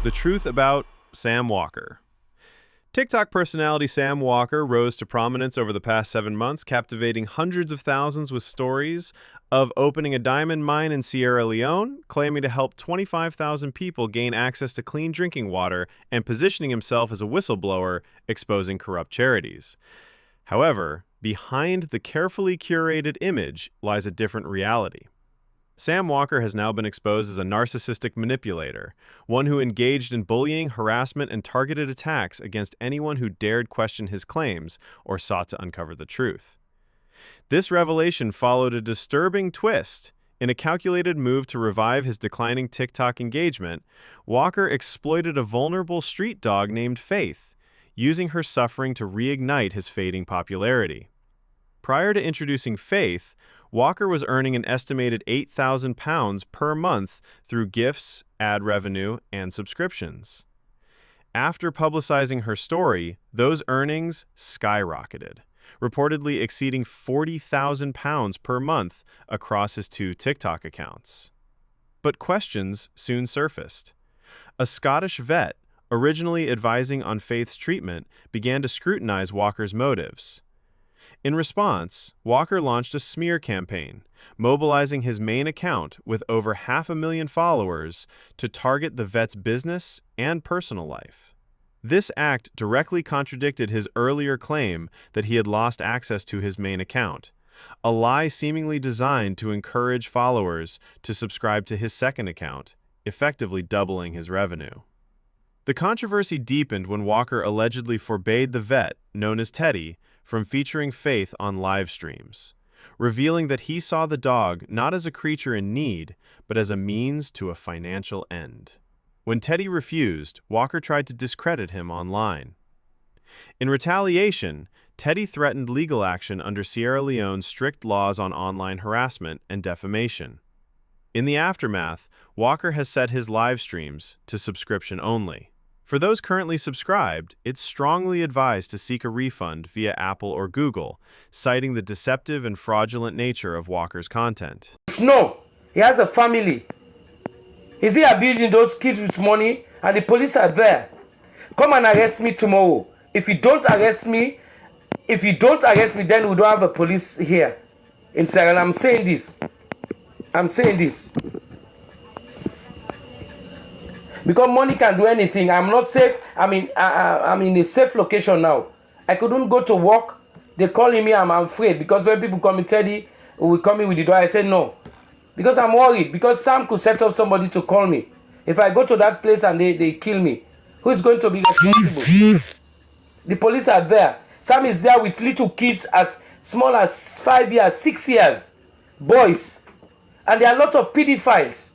The truth about Sam Walker. TikTok personality Sam Walker rose to prominence over the past 7 months, captivating hundreds of thousands with stories of opening a diamond mine in Sierra Leone, claiming to help 25,000 people gain access to clean drinking water, and positioning himself as a whistleblower, exposing corrupt charities. However, behind the carefully curated image lies a different reality. Sam Walker has now been exposed as a narcissistic manipulator, one who engaged in bullying, harassment, and targeted attacks against anyone who dared question his claims or sought to uncover the truth. This revelation followed a disturbing twist. In a calculated move to revive his declining TikTok engagement, Walker exploited a vulnerable street dog named Faith, using her suffering to reignite his fading popularity. Prior to introducing Faith, Walker was earning an estimated £8,000 per month through gifts, ad revenue, and subscriptions. After publicizing her story, those earnings skyrocketed, reportedly exceeding £40,000 per month across his 2 TikTok accounts. But questions soon surfaced. A Scottish vet, originally advising on Faith's treatment, began to scrutinize Walker's motives. In response, Walker launched a smear campaign, mobilizing his main account with over 500,000 followers to target the vet's business and personal life. This act directly contradicted his earlier claim that he had lost access to his main account, a lie seemingly designed to encourage followers to subscribe to his second account, effectively doubling his revenue. The controversy deepened when Walker allegedly forbade the vet, known as Teddy, from featuring Faith on live streams, revealing that he saw the dog not as a creature in need, but as a means to a financial end. When Teddy refused, Walker tried to discredit him online. In retaliation, Teddy threatened legal action under Sierra Leone's strict laws on online harassment and defamation. In the aftermath, Walker has set his live streams to subscription only. For those currently subscribed, it's strongly advised to seek a refund via Apple or Google, citing the deceptive and fraudulent nature of Walker's content. No, he has a family. Is he abusing those kids with money? And the police are there. Come and arrest me tomorrow. If you don't arrest me, then we don't have a police here in Sierra Leone. I'm saying this. Because money can do anything. I'm not safe. I'm in a safe location now. I couldn't go to work. They're calling me. I'm afraid. Because when people call me Teddy, will come in with the door, I say no. Because I'm worried. Because Sam could set up somebody to call me. If I go to that place and they kill me, who is going to be responsible? The police are there. Sam is there with little kids as small as 5 years, 6 years. Boys. And there are a lot of pedophiles.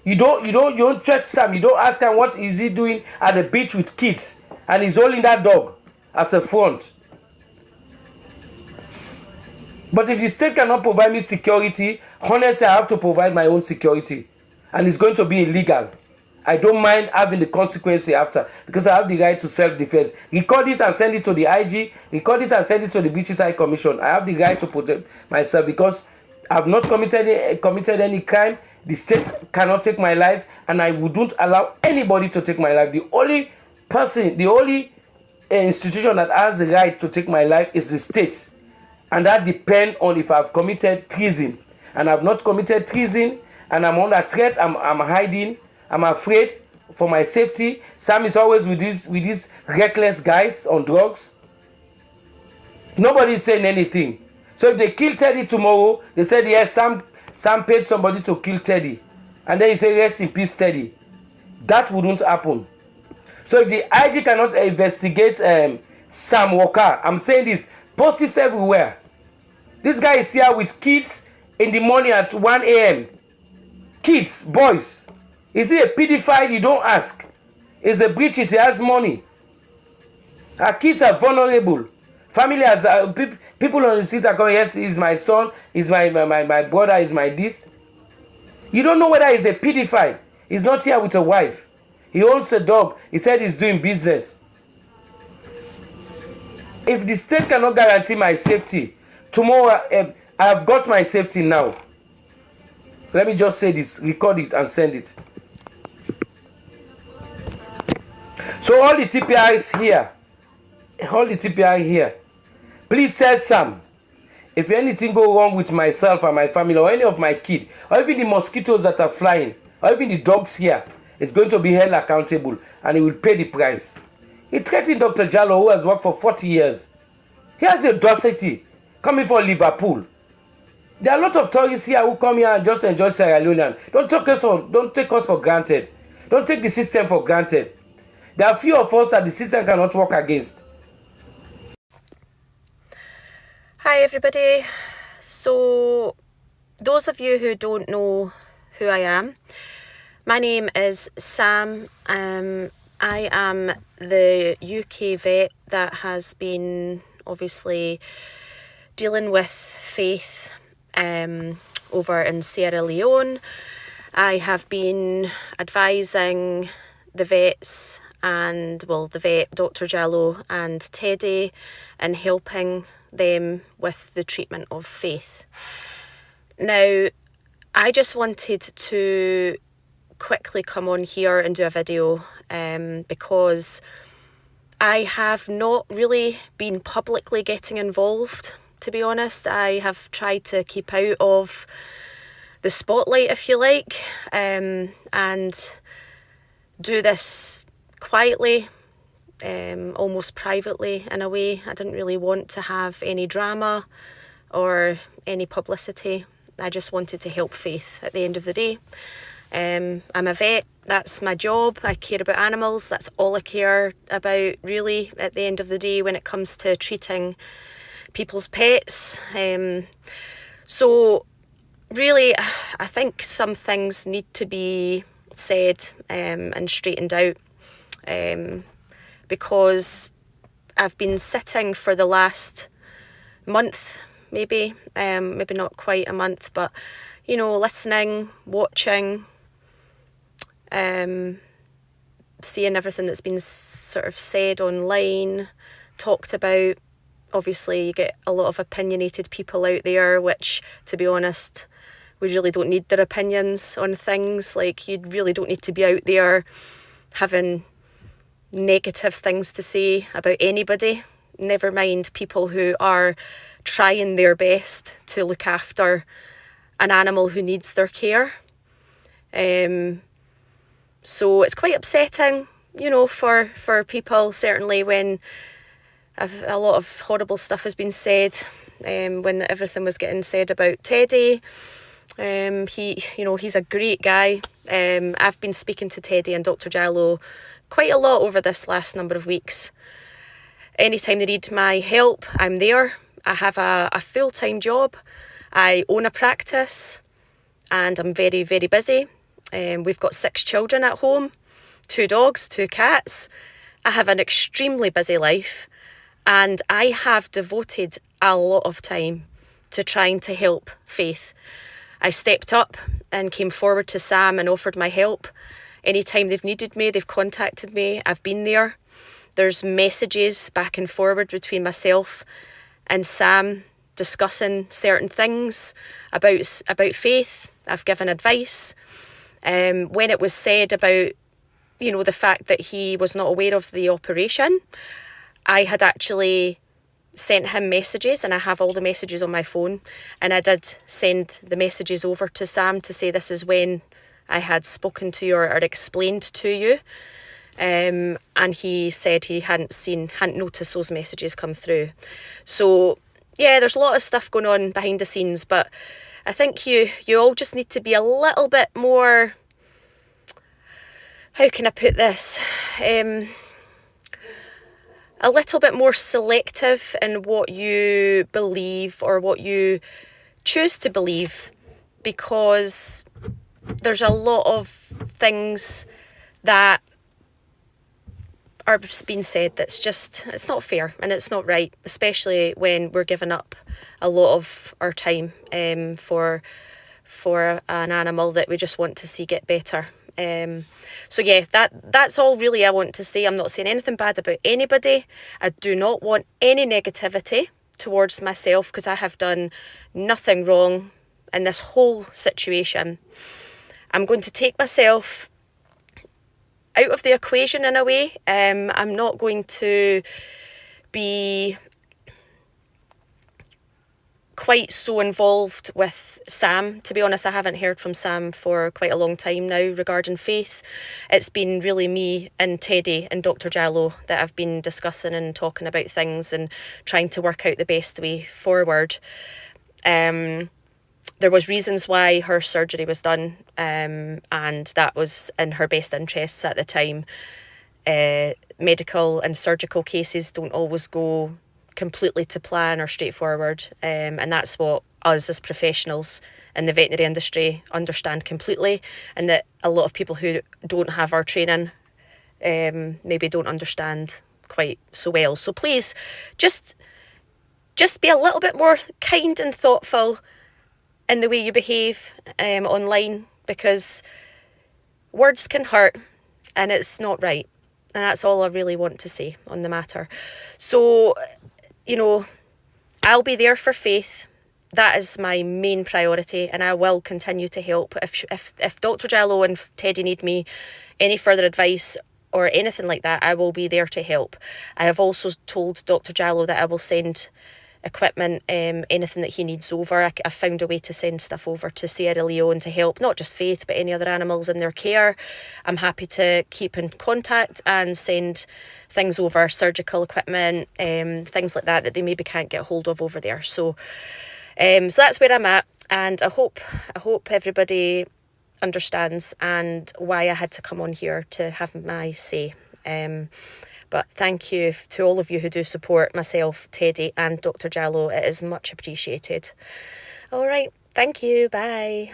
You don't check Sam. You don't ask him what is he doing at the beach with kids, and he's holding that dog as a front. But if the state cannot provide me security, honestly, I have to provide my own security, and it's going to be illegal. I don't mind having the consequences after, because I have the right to self-defense. Record this and send it to the IG. Record this and send it to the Beaches High Commission. I have the right to protect myself because I've not committed any crime. The state cannot take my life, and I wouldn't allow anybody to take my life. The only institution that has the right to take my life is the state. And that depends on if I've committed treason. And I've not committed treason, and I'm under threat, I'm hiding, I'm afraid for my safety. Sam is always with these reckless guys on drugs. Nobody is saying anything. So if they kill Teddy tomorrow, they said, yes, Sam paid somebody to kill Teddy. And then you say, rest in peace, Teddy. That wouldn't happen. So if the IG cannot investigate Sam Walker, I'm saying this, post this everywhere. This guy is here with kids in the morning at 1 a.m. Kids, boys. Is he a pedophile? You don't ask. He's a breaches, he has money. Our kids are vulnerable. Family has people on the street are going, yes, he's my son, he's my brother, he's my this. You don't know whether he's a pedophile. He's not here with a wife. He owns a dog. He said he's doing business. If the state cannot guarantee my safety, tomorrow I've got my safety now. Let me just say this, record it and send it. So all the TPIs here, please tell Sam, if anything go wrong with myself and my family or any of my kids, or even the mosquitoes that are flying, or even the dogs here, it's going to be held accountable and he will pay the price. He threatened Dr. Jallo, who has worked for 40 years. He has the audacity coming from Liverpool. There are a lot of tourists here who come here and just enjoy Sierra Leone. Don't take us for granted. Don't take the system for granted. There are few of us that the system cannot work against. Hi everybody. So those of you who don't know who I am, my name is Sam. I am the UK vet that has been obviously dealing with faith over in Sierra Leone. I have been advising the vets and, well, the vet, Dr. Jallo and Teddy, and helping them with the treatment of faith. Now, I just wanted to quickly come on here and do a video because I have not really been publicly getting involved, to be honest. I have tried to keep out of the spotlight, if you like, and do this quietly, almost privately in a way. I didn't really want to have any drama or any publicity. I just wanted to help faith at the end of the day. I'm a vet, that's my job. I care about animals, that's all I care about really at the end of the day when it comes to treating people's pets. So really, I think some things need to be said and straightened out, because I've been sitting for the last month, maybe not quite a month, but listening, watching, seeing everything that's been sort of said online, talked about. Obviously you get a lot of opinionated people out there, which, to be honest, we really don't need their opinions on things. Like, you really don't need to be out there having negative things to say about anybody, never mind people who are trying their best to look after an animal who needs their care. So it's quite upsetting, for people, certainly when a lot of horrible stuff has been said, when everything was getting said about Teddy. He's a great guy. I've been speaking to Teddy and Dr. Jallo quite a lot over this last number of weeks. Anytime they need my help, I'm there. I have a full-time job. I own a practice and I'm very, very busy. We've got 6 children at home, 2 dogs, 2 cats. I have an extremely busy life and I have devoted a lot of time to trying to help Faith. I stepped up and came forward to Sam and offered my help. Anytime they've needed me, they've contacted me. I've been there. There's messages back and forward between myself and Sam discussing certain things about Faith. I've given advice. When it was said about, the fact that he was not aware of the operation, I had actually sent him messages, and I have all the messages on my phone, and I did send the messages over to Sam to say this is when I had spoken to you or explained to you, and he said he hadn't noticed those messages come through. So yeah, there's a lot of stuff going on behind the scenes, but I think you all just need to be a little bit more, how can I put this, a little bit more selective in what you believe or what you choose to believe, because there's a lot of things that are being said that's just, it's not fair and it's not right, especially when we're giving up a lot of our time for an animal that we just want to see get better. So yeah, that's all really I want to say. I'm not saying anything bad about anybody. I do not want any negativity towards myself, because I have done nothing wrong in this whole situation. I'm going to take myself out of the equation in a way. I'm not going to be quite so involved with Sam. To be honest, I haven't heard from Sam for quite a long time now regarding faith. It's been really me and Teddy and Dr. Jallo that have been discussing and talking about things and trying to work out the best way forward. There was reasons why her surgery was done, and that was in her best interests at the time. Medical and surgical cases don't always go completely to plan or straightforward, and that's what us as professionals in the veterinary industry understand completely, and that a lot of people who don't have our training maybe don't understand quite so well. So please, just be a little bit more kind and thoughtful in the way you behave online, because words can hurt and it's not right. And that's all I really want to say on the matter. So, I'll be there for Faith. That is my main priority, and I will continue to help. If Dr. Jallo and Teddy need me any further advice or anything like that, I will be there to help. I have also told Dr. Jallo that I will send equipment, anything that he needs over. I found a way to send stuff over to Sierra Leone to help not just Faith but any other animals in their care. I'm happy to keep in contact and send things over, surgical equipment, things like that they maybe can't get hold of over there. So that's where I'm at, and I hope everybody understands and why I had to come on here to have my say. But thank you to all of you who do support myself, Teddy and Dr. Jallo. It is much appreciated. All right, thank you. Bye.